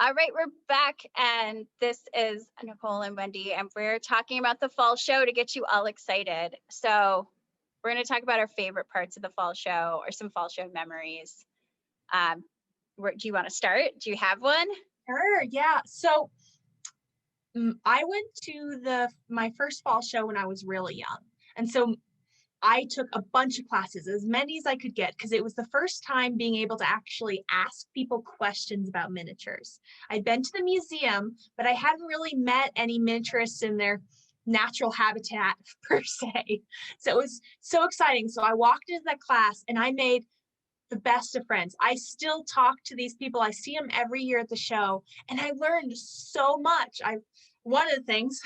All right, we're back, and this is Nicole and Wendy, and we're talking about the fall show to get you all excited. So we're going to talk about our favorite parts of the fall show or some fall show memories. Do you want to start? Do you have one? Sure, yeah. So I went to my first fall show when I was really young. And so I took a bunch of classes, as many as I could get, because it was the first time being able to actually ask people questions about miniatures. I'd been to the museum, but I hadn't really met any miniaturists in their natural habitat per se. So it was so exciting. So I walked into that class and I made the best of friends. I still talk to these people. I see them every year at the show, and I learned so much. One of the things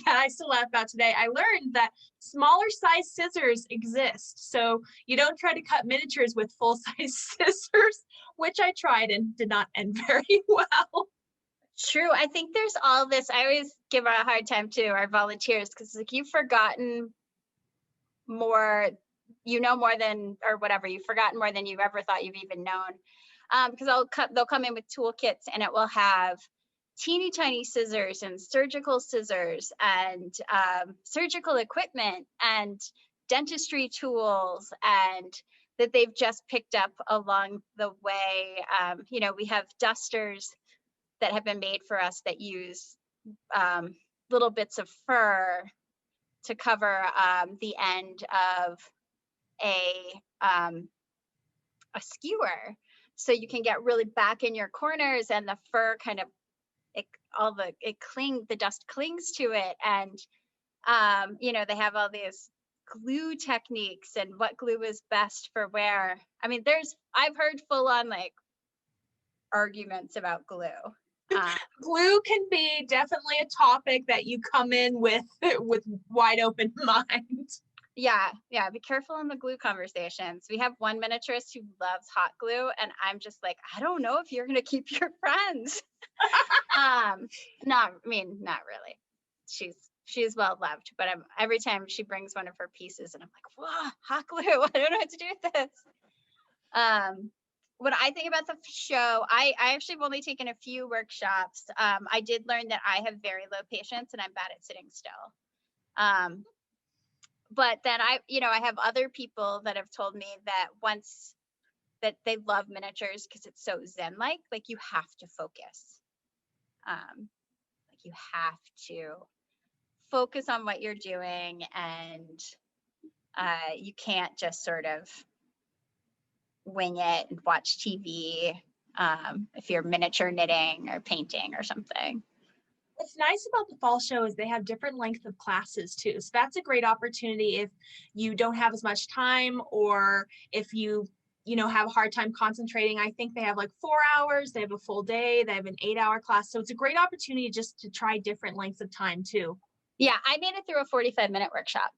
that I still laugh about today, I learned that smaller size scissors exist. So you don't try to cut miniatures with full size scissors, which I tried and did not end very well. True. I think there's all this. I always give a hard time to our volunteers because like you've forgotten more, more than, or whatever, you've forgotten more than you've ever thought you've even known. Because they'll come in with toolkits and it will have teeny tiny scissors and surgical scissors and surgical equipment and dentistry tools and that they've just picked up along the way. We have dusters that have been made for us that use little bits of fur to cover the end of a skewer, so you can get really back in your corners, and the fur kind of the dust clings to it, and they have all these glue techniques and what glue is best for where. I mean, I've heard full on like arguments about glue. Glue can be definitely a topic that you come in with wide open mind. Yeah. Be careful in the glue conversations. We have one miniaturist who loves hot glue, and I'm just like, I don't know if you're going to keep your friends. Not really. She's well loved, but every time she brings one of her pieces, and I'm like, whoa, hot glue. I don't know what to do with this. What I think about the show, I actually have only taken a few workshops. I did learn that I have very low patience and I'm bad at sitting still. But then I have other people that have told me that once that they love miniatures because it's so zen-like, like you have to focus. Like you have to focus on what you're doing, and you can't just sort of wing it and watch TV if you're miniature knitting or painting or something. What's nice about the fall show is they have different length of classes too. So that's a great opportunity if you don't have as much time, or if you have a hard time concentrating. I think they have like 4 hours, they have a full day, they have an 8-hour class. So it's a great opportunity just to try different lengths of time too. Yeah, I made it through a 45-minute workshop.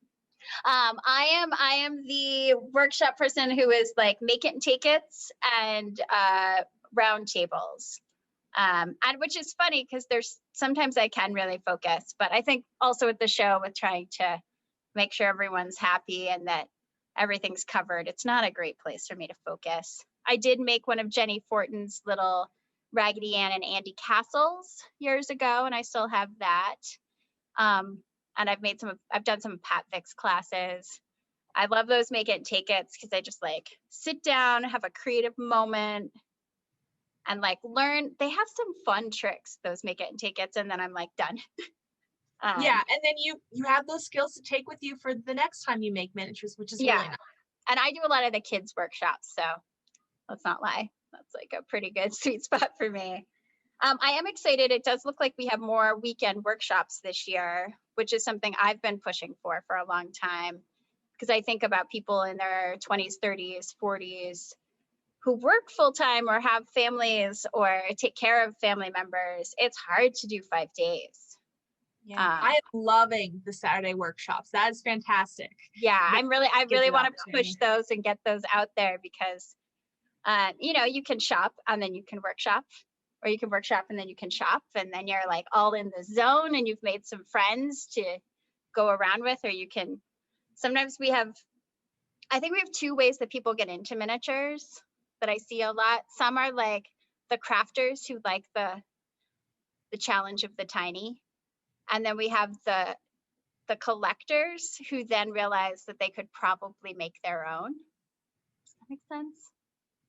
I am the workshop person who is like make it and take it and round tables. And which is funny because there's sometimes I can really focus, but I think also with the show, with trying to make sure everyone's happy and that everything's covered, it's not a great place for me to focus. I did make one of Jenny Fortin's little Raggedy Ann and Andy castles years ago, and I still have that. And I've done some Pat Vic's classes. I love those make it and take it because I just like sit down, have a creative moment, and like learn. They have some fun tricks, those make it and take it, and then I'm like done. Yeah, and then you have those skills to take with you for the next time you make miniatures, which is really nice. And I do a lot of the kids workshops, so let's not lie, that's like a pretty good sweet spot for me. I am excited. It does look like we have more weekend workshops this year, which is something I've been pushing for a long time, because I think about people in their 20s, 30s, 40s who work full-time or have families or take care of family members. It's hard to do 5 days. Yeah, I am loving the Saturday workshops. That is fantastic. Yeah, I really want to push those and get those out there because, you can shop and then you can workshop, or you can workshop and then you can shop, and then you're like all in the zone and you've made some friends to go around with, or you can, sometimes I think we have 2 ways that people get into miniatures that I see a lot. Some are like the crafters who like the the challenge of the tiny. And then we have the collectors who then realize that they could probably make their own. Does that make sense?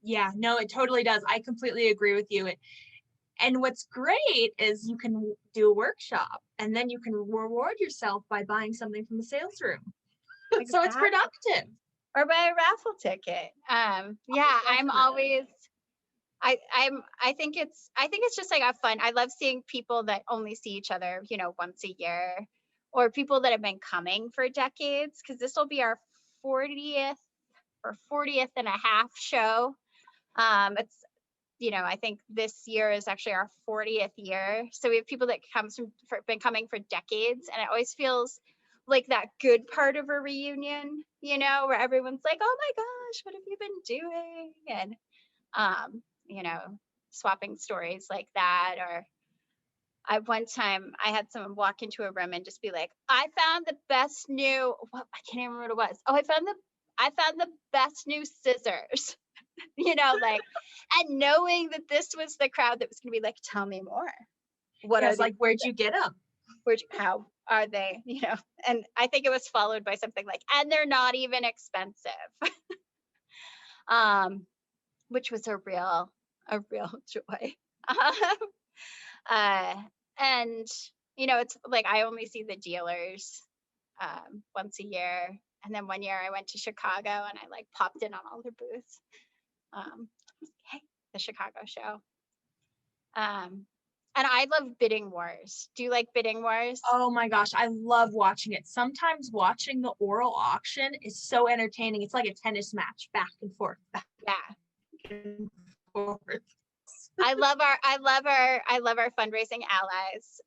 Yeah, no, it totally does. I completely agree with you. And what's great is you can do a workshop and then you can reward yourself by buying something from the sales room. So it's Exactly. productive. Or buy a raffle ticket. Yeah, I'm definitely. always I think it's just like a fun. I love seeing people that only see each other, once a year, or people that have been coming for decades, because this will be our 40th or 40th and a half show. It's I think this year is actually our 40th year. So we have people that been coming for decades, and it always feels like that good part of a reunion, where everyone's like, "Oh my gosh, what have you been doing?" And swapping stories like that. Or one time I had someone walk into a room and just be like, "I found the best new," I can't even remember what it was. "Oh, I found the best new scissors." And knowing that this was the crowd that was going to be like, "Tell me more. What are like, where'd you get them? How are they?" And I think it was followed by something like, "And they're not even expensive." Which was a real joy. And it's like, I only see the dealers once a year. And then one year I went to Chicago and I like popped in on all their booths. Hey, the Chicago show. And I love bidding wars. Do you like bidding wars? Oh my gosh, I love watching it. Sometimes watching the oral auction is so entertaining. It's like a tennis match, back and forth, back Yeah. and forth. I love our fundraising allies.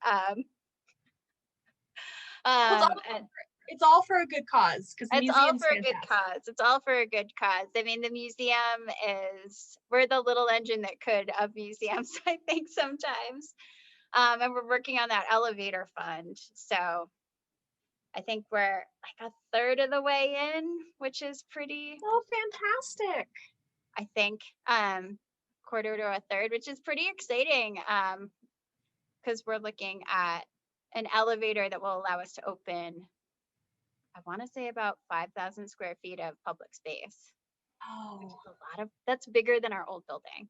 It's all for a good cause, because the It's all museum's for a fantastic. good cause. It's all for a good cause. I mean, the museum we're the little engine that could of museums, I think, sometimes. And we're working on that elevator fund. So I think we're like a third of the way in, which is pretty, Oh, fantastic. I think, quarter to a third, which is pretty exciting. Because we're looking at an elevator that will allow us to open, I want to say, about 5,000 square feet of public space. Oh, That's bigger than our old building.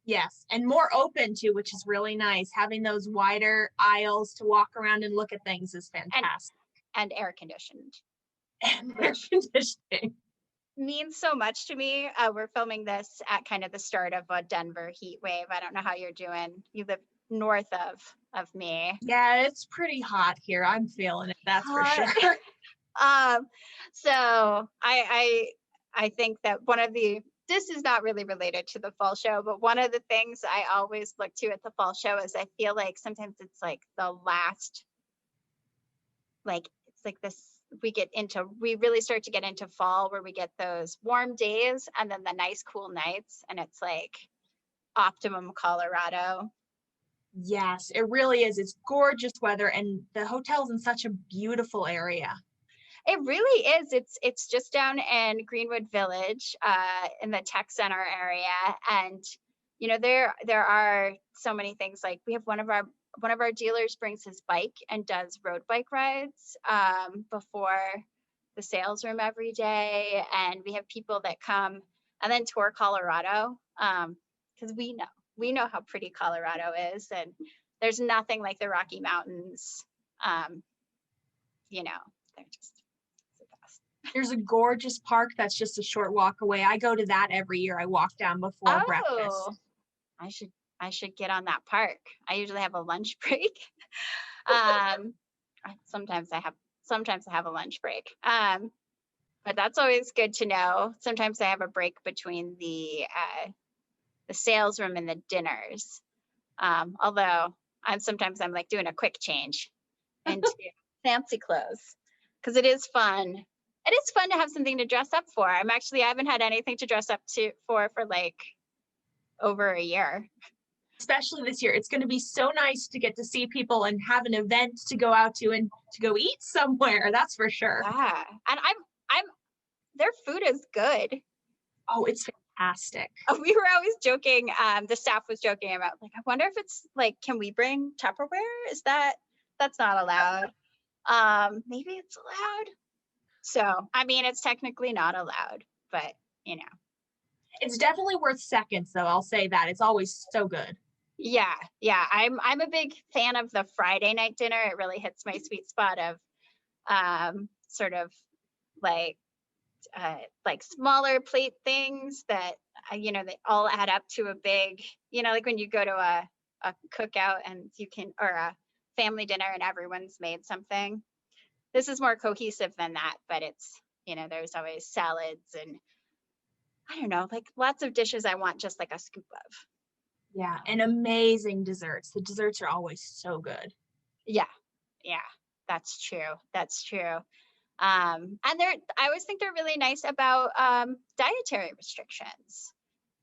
yes, and more open too, which is really nice. Having those wider aisles to walk around and look at things is fantastic. And air conditioned. And air conditioning Means so much to me. We're filming this at kind of the start of a Denver heat wave. I don't know how you're doing. You live north of me. Yeah, it's pretty hot here. I'm feeling it, that's for sure. So I think that this is not really related to the fall show, but one of the things I always look to at the fall show is, I feel like sometimes it's like the last, like, it's like this, we really start to get into fall, where we get those warm days and then the nice cool nights, and it's like optimum Colorado. Yes, it really is. It's gorgeous weather, and the hotel's in such a beautiful area. It really is. It's just down in Greenwood Village, in the tech center area, and there are so many things. Like, we have one of our dealers brings his bike and does road bike rides before the sales room every day, and we have people that come and then tour Colorado, because we know how pretty Colorado is, and there's nothing like the Rocky Mountains. They're just the best. There's a gorgeous park that's just a short walk away. I go to that every year. I walk down before breakfast. I should get on that park. I usually have a lunch break. Sometimes I have a lunch break. But that's always good to know. Sometimes I have a break between the sales room and the dinners. Although sometimes I'm like doing a quick change into fancy clothes, because it is fun. It is fun to have something to dress up for. I haven't had anything to dress up for like over a year. Especially this year. It's going to be so nice to get to see people and have an event to go out to and to go eat somewhere. That's for sure. Yeah. And their food is good. Oh, it's fantastic. We were always joking, the staff was joking about like, I wonder if it's like, can we bring Tupperware? That's not allowed. Maybe it's allowed. So, I mean, it's technically not allowed, but you know, It's definitely worth seconds, though. I'll say that. It's always so good. yeah, yeah. I'm a big fan of the Friday night dinner. It really hits my sweet spot of sort of like smaller plate things that they all add up to a big, like when you go to a cookout and you can, or a family dinner and everyone's made something. This is more cohesive than that, but it's, there's always salads and I don't know, like lots of dishes I want just like a scoop of. Yeah, and amazing desserts. The desserts are always so good. Yeah, yeah, that's true. That's true. And I always think they're really nice about dietary restrictions.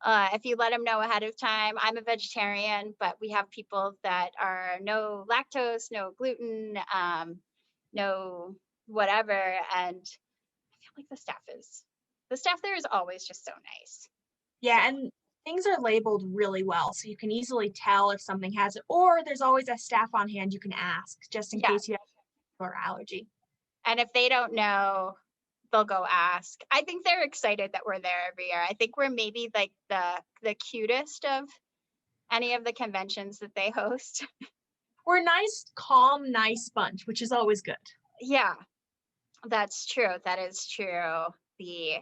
If you let them know ahead of time, I'm a vegetarian, but we have people that are no lactose, no gluten, no whatever. And I feel like the staff there is always just so nice. Yeah, and things are labeled really well, so you can easily tell if something has it, or there's always a staff on hand you can ask just in Yeah. case you have an allergy. And if they don't know, they'll go ask. I think they're excited that we're there every year. I think we're maybe like the cutest of any of the conventions that they host. We're a nice, calm, nice bunch, which is always good. Yeah, that's true. That is true. The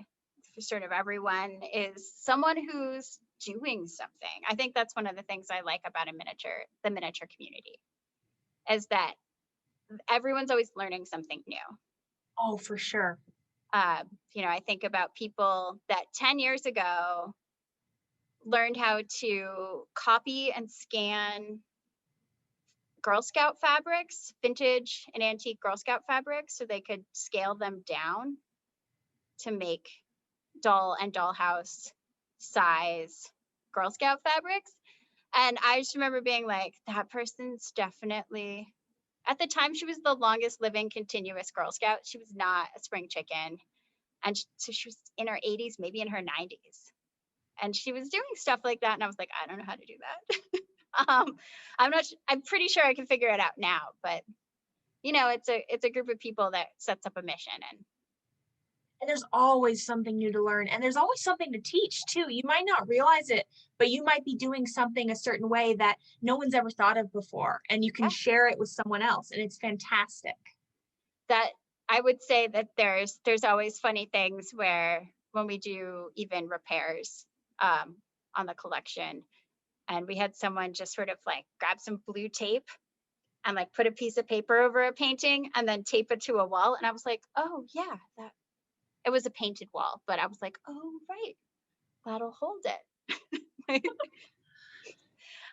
sort of everyone is someone who's doing something. I think that's one of the things I like about the miniature community, is that everyone's always learning something new. Oh, for sure. I think about people that 10 years ago learned how to copy and scan Girl Scout fabrics, vintage and antique Girl Scout fabrics, so they could scale them down to make doll and dollhouse size Girl Scout fabrics. And I just remember being like, that person's definitely, at the time, she was the longest living continuous Girl Scout. She was not a spring chicken. And so she was in her 80s, maybe in her 90s. And she was doing stuff like that. And I was like, I don't know how to do that. I'm pretty sure I can figure it out now, but it's a group of people that sets up a mission, And there's always something new to learn, and there's always something to teach too. You might not realize it, but you might be doing something a certain way that no one's ever thought of before, and you can share it with someone else, and it's fantastic. that I would say that there's always funny things where when we do even repairs on the collection, and we had someone just sort of like grab some blue tape and like put a piece of paper over a painting and then tape it to a wall. And I was like, oh yeah, it was a painted wall, but I was like, oh right, that'll hold it.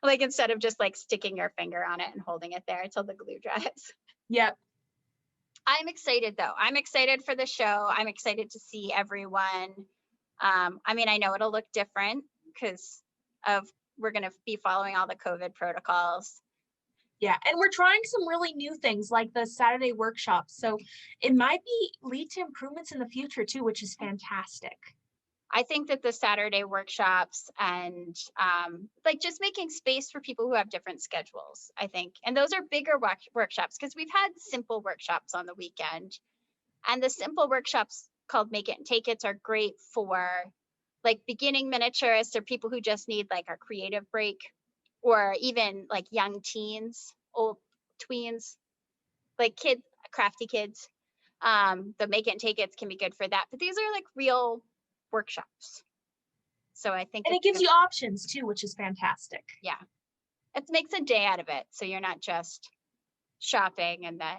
Like instead of just like sticking your finger on it and holding it there until the glue dries. Yep. I'm excited though. I'm excited for the show. I'm excited to see everyone. I mean, I know it'll look different because we're going to be following all the COVID protocols. Yeah, and we're trying some really new things like the Saturday workshops. So it might lead to improvements in the future too, which is fantastic. I think that the Saturday workshops and like just making space for people who have different schedules, I think. And those are bigger workshops because we've had simple workshops on the weekend. And the simple workshops called Make It and Take It's are great for like beginning miniaturists or people who just need like a creative break, or even like young teens, old tweens, like kids, crafty kids. The Make It and Take It's can be good for that. But these are like real workshops. So I think, and it gives you options too, which is fantastic. Yeah, it makes a day out of it. So you're not just shopping and then,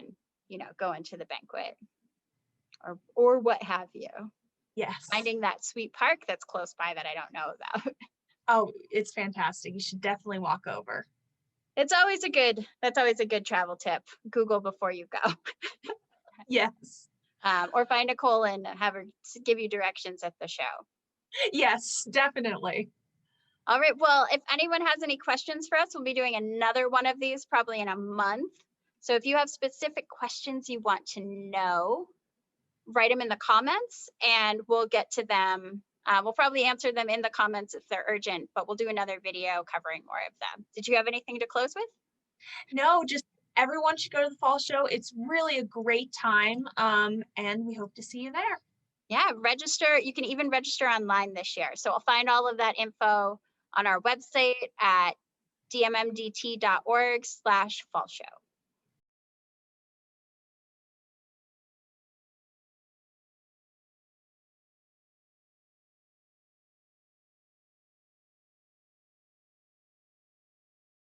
going to the banquet or what have you. Yes. Finding that sweet park that's close by that I don't know about. Oh, it's fantastic. You should definitely walk over. That's always a good travel tip. Google before you go. Yes. Or find Nicole and have her give you directions at the show. Yes, definitely. All right. Well, if anyone has any questions for us, we'll be doing another one of these probably in a month. So if you have specific questions you want to know, write them in the comments and we'll get to them We'll probably answer them in the comments if they're urgent, but we'll do another video covering more of them. Did you have anything to close with? No, just everyone should go to the fall show. It's really a great time. And we hope to see you there. Yeah, register. You can even register online this year. So I'll find all of that info on our website at dmmdt.org/fall show.